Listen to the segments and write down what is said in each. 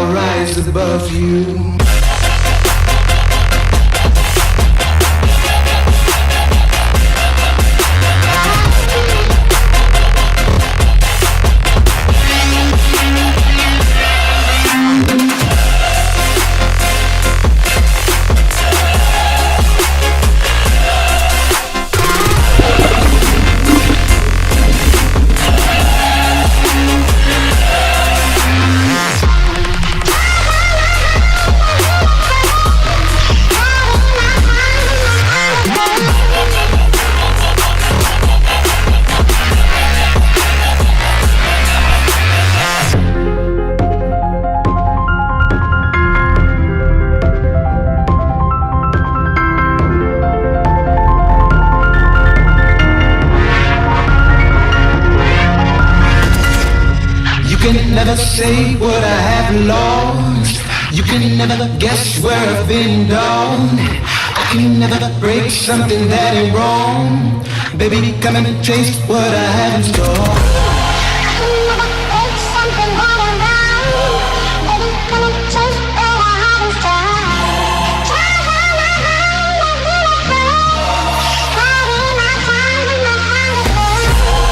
I'll rise above you. You can never say what I have lost. You can never guess where I've been down. I can never break something that ain't wrong. Baby, come and taste what I have in store. I can never break something that ain't wrong. Baby, come and taste what I have in store. Try my mind, I've been afraid. Starting my time when my time is low.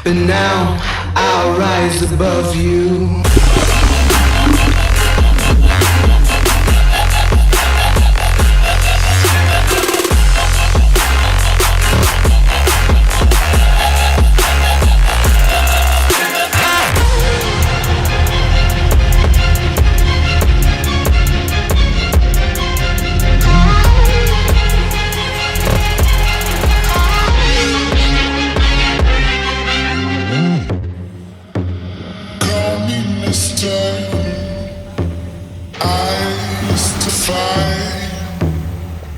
But now I'll rise above you.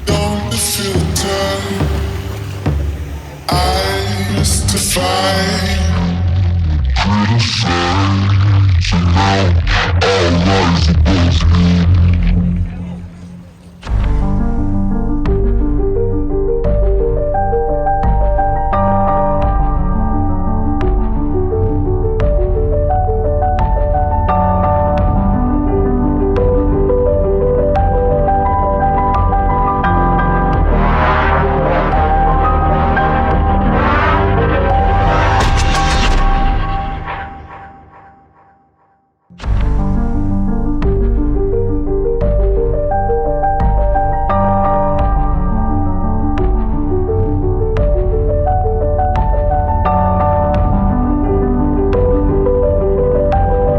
Don't filter. I used to fight.